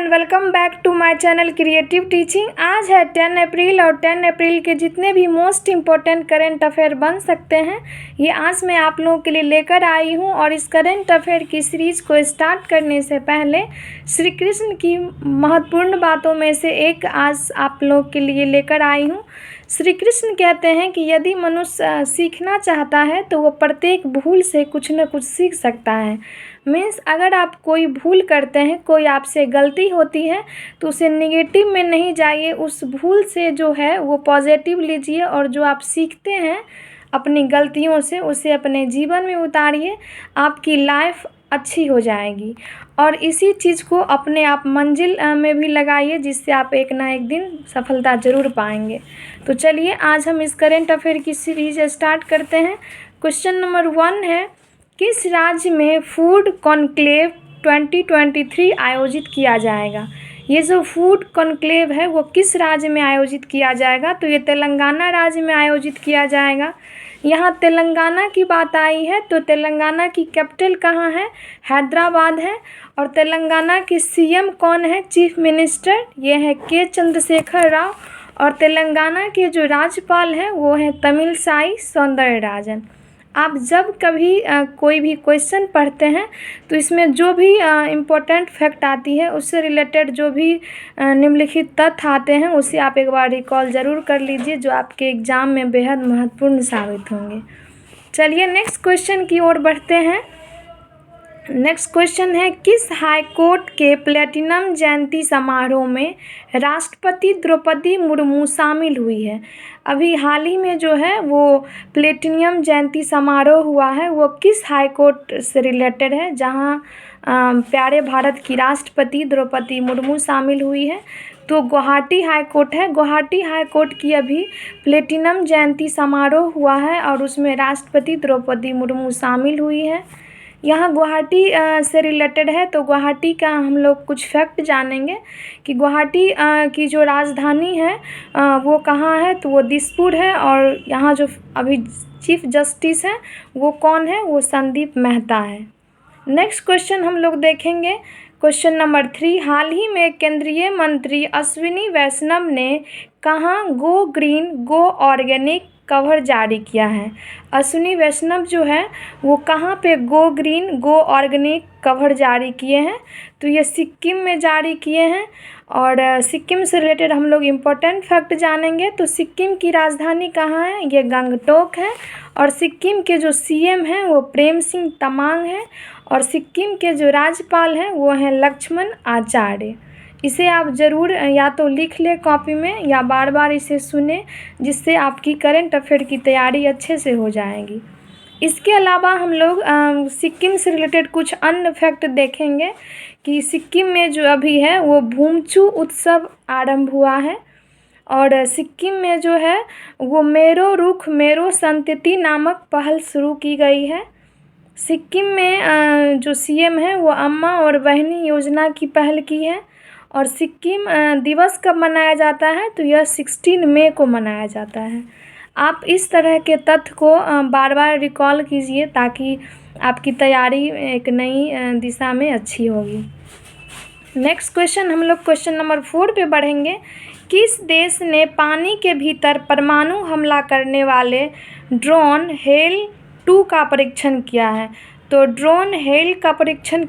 And welcome back to my channel Creative Teaching. आज है 10 अप्रैल और 10 अप्रैल के जितने भी मोस्ट इम्पोर्टेंट करेंट अफेयर बन सकते हैं ये आज मैं आप लोगों के लिए लेकर आई हूं। और इस करेंट अफेयर की सीरीज़ को स्टार्ट करने से पहले श्री कृष्ण की महत्वपूर्ण बातों में से एक आज आप लोगों के लिए लेकर आई हूँ। श्री कृष्ण कहते हैं कि यदि मनुष्य सीखना चाहता है तो वो प्रत्येक भूल से कुछ न कुछ सीख सकता है। मीन्स अगर आप कोई भूल करते हैं, कोई आपसे गलती होती है तो उसे नेगेटिव में नहीं जाइए, उस भूल से जो है वो पॉजिटिव लीजिए और जो आप सीखते हैं अपनी गलतियों से उसे अपने जीवन में उतारिए, आपकी लाइफ अच्छी हो जाएगी। और इसी चीज़ को अपने आप मंजिल में भी लगाइए जिससे आप एक ना एक दिन सफलता ज़रूर पाएंगे। तो चलिए आज हम इस करेंट अफेयर की सीरीज स्टार्ट करते हैं। क्वेश्चन नंबर 1 है, किस राज्य में फूड कॉन्क्लेव 2023 आयोजित किया जाएगा? ये जो फूड कॉन्क्लेव है वो किस राज्य में आयोजित किया जाएगा? तो ये तेलंगाना राज्य में आयोजित किया जाएगा। यहाँ तेलंगाना की बात आई है तो तेलंगाना की कैपिटल कहाँ है? हैदराबाद है। और तेलंगाना के सीएम कौन है? चीफ मिनिस्टर, ये है के चंद्रशेखर राव। और तेलंगाना के जो राज्यपाल हैं वो हैं तमिलसाई सौंदरराजन। आप जब कभी कोई भी क्वेश्चन पढ़ते हैं तो इसमें जो भी इम्पोर्टेंट फैक्ट आती है उससे रिलेटेड जो भी निम्नलिखित तथ्य आते हैं उसे आप एक बार रिकॉल ज़रूर कर लीजिए जो आपके एग्ज़ाम में बेहद महत्वपूर्ण साबित होंगे। चलिए नेक्स्ट क्वेश्चन की ओर बढ़ते हैं। नेक्स्ट क्वेश्चन है, किस हाई कोर्ट के प्लेटिनम जयंती समारोह में राष्ट्रपति द्रौपदी मुर्मू शामिल हुई है? अभी हाल ही में जो है वो प्लेटिनम जयंती समारोह हुआ है, वो किस हाई कोर्ट से रिलेटेड है जहां प्यारे भारत की राष्ट्रपति द्रौपदी मुर्मू शामिल हुई है? तो गुवाहाटी हाई कोर्ट है। गुवाहाटी हाई कोर्ट की अभी प्लेटिनम जयंती समारोह हुआ है और उसमें राष्ट्रपति द्रौपदी मुर्मू शामिल हुई है। यहाँ गुवाहाटी से रिलेटेड है तो गुवाहाटी का हम लोग कुछ फैक्ट जानेंगे कि गुवाहाटी की जो राजधानी है वो कहाँ है? तो वो दिसपुर है। और यहाँ जो अभी चीफ जस्टिस हैं वो कौन है? वो संदीप मेहता है। नेक्स्ट क्वेश्चन हम लोग देखेंगे। क्वेश्चन नंबर 3, हाल ही में केंद्रीय मंत्री अश्विनी वैष्णव ने कहाँ गो ग्रीन गो ऑर्गेनिक कवर जारी किया है? अश्विनी वैष्णव जो है वो कहाँ पे गो ग्रीन गो ऑर्गेनिक कवर जारी किए हैं? तो ये सिक्किम में जारी किए हैं। और सिक्किम से रिलेटेड हम लोग इम्पोर्टेंट फैक्ट जानेंगे। तो सिक्किम की राजधानी कहाँ है? ये गंगटोक है। और सिक्किम के जो सीएम हैं वो प्रेम सिंह तमांग हैं। और सिक्किम के जो राज्यपाल हैं वो हैं लक्ष्मण आचार्य। इसे आप ज़रूर या तो लिख लें कॉपी में या बार बार इसे सुने जिससे आपकी करंट अफेयर की तैयारी अच्छे से हो जाएगी। इसके अलावा हम लोग सिक्किम से रिलेटेड कुछ अन्य फैक्ट देखेंगे कि सिक्किम में जो अभी है वो भूमचू उत्सव आरंभ हुआ है। और सिक्किम में जो है वो मेरो रुख मेरो संतति नामक पहल शुरू की गई है। सिक्किम में जो सीएम है वो अम्मा और बहनी योजना की पहल की है। और सिक्किम दिवस कब मनाया जाता है? तो यह 16 मई को मनाया जाता है। आप इस तरह के तथ्य को बार बार रिकॉल कीजिए ताकि आपकी तैयारी एक नई दिशा में अच्छी होगी। नेक्स्ट क्वेश्चन हम लोग क्वेश्चन नंबर 4 पे बढ़ेंगे। किस देश ने पानी के भीतर परमाणु हमला करने वाले ड्रोन हेल 2 का परीक्षण किया है? तो ड्रोन हेल का परीक्षण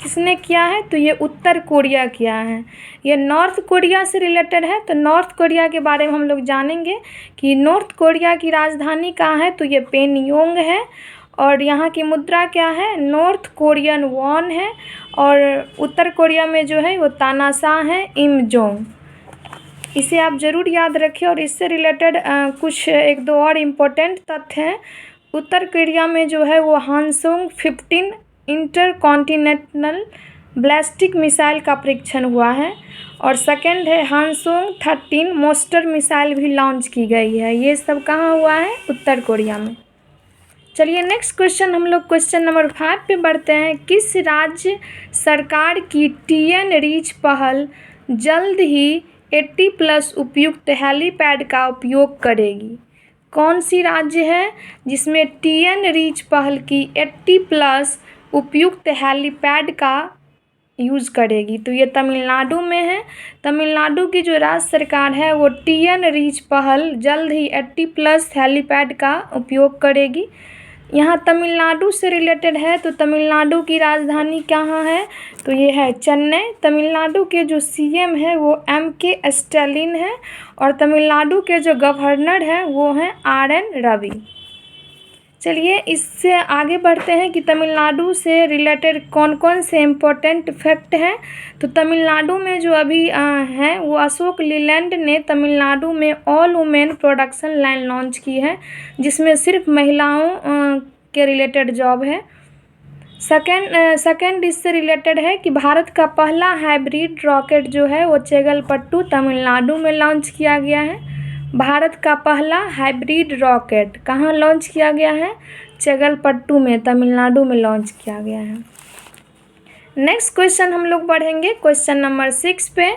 किसने किया है? तो ये उत्तर कोरिया किया है। ये नॉर्थ कोरिया से रिलेटेड है। तो नॉर्थ कोरिया के बारे में हम लोग जानेंगे कि नॉर्थ कोरिया की राजधानी कहाँ है? तो ये पेनयोंग है। और यहाँ की मुद्रा क्या है? नॉर्थ कोरियन वॉन है। और उत्तर कोरिया में जो है वो तानाशाह है, इमजोंग। इसे आप ज़रूर याद रखें। और इससे रिलेटेड कुछ 1-2 और इम्पोर्टेंट तथ्य हैं। उत्तर कोरिया में जो है वो हानसोंग 15 इंटरकॉन्टिनेंटल बैलिस्टिक मिसाइल का परीक्षण हुआ है। और सेकंड है हानसोंग 13 मोस्टर मिसाइल भी लॉन्च की गई है। ये सब कहाँ हुआ है? उत्तर कोरिया में। चलिए नेक्स्ट क्वेश्चन हम लोग क्वेश्चन नंबर 5 पे बढ़ते हैं। किस राज्य सरकार की टीएन रीच पहल जल्द ही 80+ उपयुक्त हेलीपैड का उपयोग करेगी? कौन सी राज्य है जिसमें टीएन रीच पहल की 80+ उपयुक्त हेलीपैड का यूज़ करेगी। तो ये तमिलनाडु में है। तमिलनाडु की जो राज्य सरकार है वो टीएन रीच पहल जल्द ही 80+ हेलीपैड का उपयोग करेगी। यहाँ तमिलनाडु से रिलेटेड है तो तमिलनाडु की राजधानी कहाँ है, तो ये है चेन्नई। तमिलनाडु के जो सीएम है वो एम.के. स्टालिन है और तमिलनाडु के जो गवर्नर हैं वो हैं आर.एन. रवि। चलिए इससे आगे बढ़ते हैं कि तमिलनाडु से रिलेटेड कौन कौन से इम्पोर्टेंट फैक्ट हैं। तो तमिलनाडु में जो अभी हैं वो अशोक लीलैंड ने तमिलनाडु में all women production line launch की है, जिसमें सिर्फ महिलाओं के रिलेटेड जॉब है। सेकंड इससे रिलेटेड है कि भारत का पहला हाइब्रिड रॉकेट जो है वो चेंगलपट्टू तमिलनाडु में लॉन्च किया गया है। भारत का पहला हाइब्रिड रॉकेट कहाँ लॉन्च किया गया है, चेंगलपट्टू में तमिलनाडु में लॉन्च किया गया है। नेक्स्ट क्वेश्चन हम लोग बढ़ेंगे क्वेश्चन नंबर 6 पे।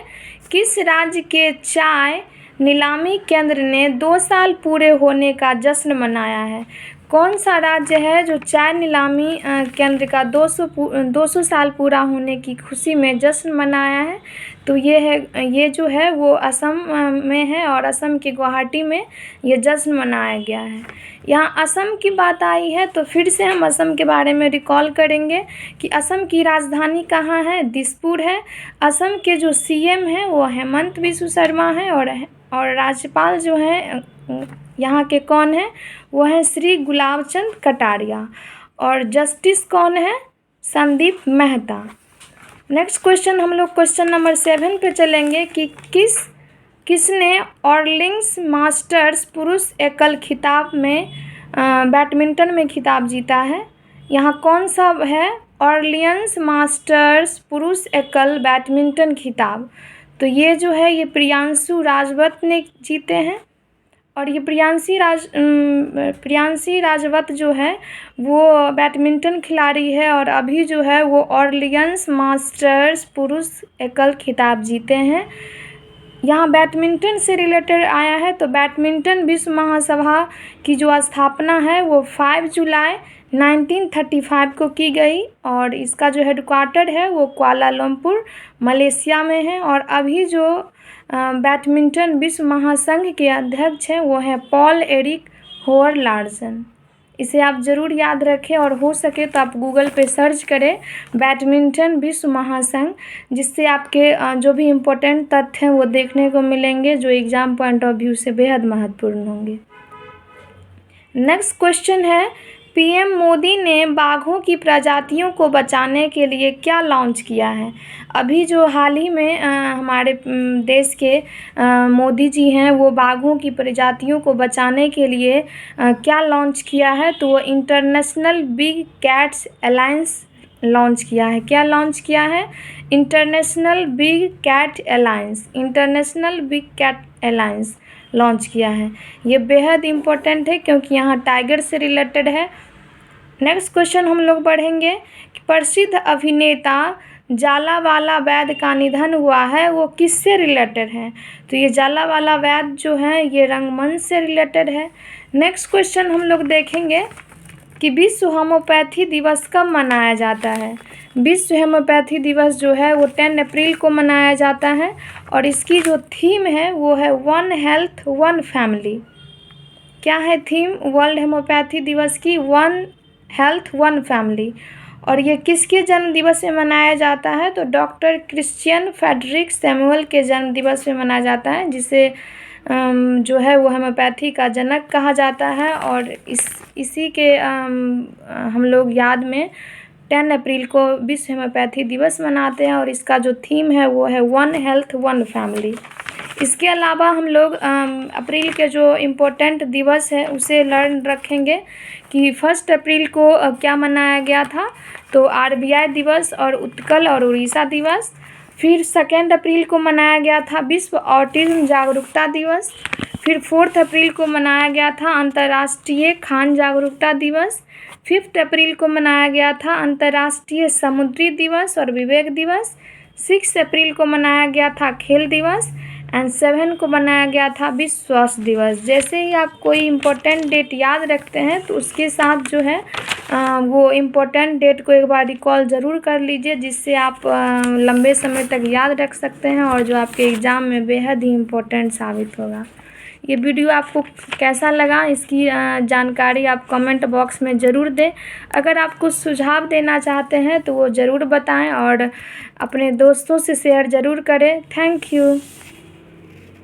किस राज्य के चाय नीलामी केंद्र ने 2 साल पूरे होने का जश्न मनाया है। कौन सा राज्य है जो चाय नीलामी केंद्र का 200 साल पूरा होने की खुशी में जश्न मनाया है, तो ये जो है वो असम में है और असम के गुवाहाटी में ये जश्न मनाया गया है। यहाँ असम की बात आई है तो फिर से हम असम के बारे में रिकॉल करेंगे कि असम की राजधानी कहाँ है, दिसपुर है। असम के जो सीएम हैं वो हेमंत बिस्व शर्मा हैं और राज्यपाल जो हैं यहाँ के कौन है, वो है श्री गुलाब चंद कटारिया और जस्टिस कौन है, संदीप मेहता। नेक्स्ट क्वेश्चन हम लोग क्वेश्चन नंबर 7 पे चलेंगे कि किसने ऑर्लिंग्स मास्टर्स पुरुष एकल खिताब में बैडमिंटन में खिताब जीता है। यहाँ कौन सा है, ऑर्लियंस मास्टर्स पुरुष एकल बैडमिंटन खिताब, तो ये जो है ये प्रियांशु राजवत ने जीते हैं। और ये प्रियांशी राजवत जो है वो बैडमिंटन खिलाड़ी है और अभी जो है वो ऑर्लियंस मास्टर्स पुरुष एकल खिताब जीते हैं। यहाँ बैडमिंटन से रिलेटेड आया है तो बैडमिंटन विश्व महासभा की जो स्थापना है वो 5 जुलाई 1935 को की गई और इसका जो हेडक्वार्टर है वो कुआलालंपुर मलेशिया में है। और अभी जो बैडमिंटन विश्व महासंघ के अध्यक्ष हैं वो हैं पॉल एरिक होवर लार्सन। इसे आप ज़रूर याद रखें और हो सके तो आप गूगल पे सर्च करें बैडमिंटन विश्व महासंघ, जिससे आपके जो भी इम्पोर्टेंट तथ्य हैं वो देखने को मिलेंगे जो एग्ज़ाम पॉइंट ऑफ व्यू से बेहद महत्वपूर्ण होंगे। नेक्स्ट क्वेश्चन है, पीएम मोदी ने बाघों की प्रजातियों को बचाने के लिए क्या लॉन्च किया है। अभी जो हाल ही में हमारे देश के मोदी जी हैं वो बाघों की प्रजातियों को बचाने के लिए क्या लॉन्च किया है, तो वो International Big Cats Alliance launch किया है। क्या लॉन्च किया है, International Big Cat Alliance launch किया है। ये बेहद इम्पोर्टेंट है क्योंकि यहाँ टाइगर से रिलेटेड है। नेक्स्ट क्वेश्चन हम लोग बढ़ेंगे कि प्रसिद्ध अभिनेता जालावाला वैद का निधन हुआ है, वो किससे रिलेटेड है, तो ये जालावाला वैद जो है ये रंगमंच से रिलेटेड है। नेक्स्ट क्वेश्चन हम लोग देखेंगे कि विश्व होम्योपैथी दिवस कब मनाया जाता है। विश्व होम्योपैथी दिवस जो है वो 10 अप्रैल को मनाया जाता है और इसकी जो थीम है वो है 1 हेल्थ 1 फैमिली। क्या है थीम वर्ल्ड होम्योपैथी दिवस की, 1 हेल्थ 1 फैमिली। और ये किसके जन्म दिवस में मनाया जाता है, तो डॉक्टर क्रिश्चियन फ्रेडरिक सैमुअल के जन्म दिवस में मनाया जाता है, जिसे जो है वो होम्योपैथी का जनक कहा जाता है। और इसी के हम लोग याद में 10 अप्रैल को विश्व होम्योपैथी दिवस मनाते हैं और इसका जो थीम है वो है 1 हेल्थ 1 फैमिली। इसके अलावा हम लोग अप्रैल के जो इम्पोर्टेंट दिवस है उसे लर्न रखेंगे कि 1 अप्रैल को क्या मनाया गया था, तो आरबीआई दिवस और उत्कल और उड़ीसा दिवस। फिर 2 अप्रैल को मनाया गया था विश्व ऑटिज्म जागरूकता दिवस। फिर 4 अप्रैल को मनाया गया था अंतर्राष्ट्रीय खान जागरूकता दिवस। 5 अप्रैल को मनाया गया था अंतर्राष्ट्रीय समुद्री दिवस और विवेक दिवस। 6 अप्रैल को मनाया गया था खेल दिवस एंड 7 को मनाया गया था विश्व स्वास्थ्य दिवस। जैसे ही आप कोई इम्पोर्टेंट डेट याद रखते हैं तो उसके साथ जो है वो इम्पोर्टेंट डेट को एक बार रिकॉल ज़रूर कर लीजिए, जिससे आप लंबे समय तक याद रख सकते हैं और जो आपके एग्ज़ाम में बेहद ही इम्पोर्टेंट साबित होगा। ये वीडियो आपको कैसा लगा, इसकी जानकारी आप कमेंट बॉक्स में ज़रूर दें। अगर आप कुछ सुझाव देना चाहते हैं तो वो ज़रूर बताएं और अपने दोस्तों से शेयर ज़रूर करें। Thank you.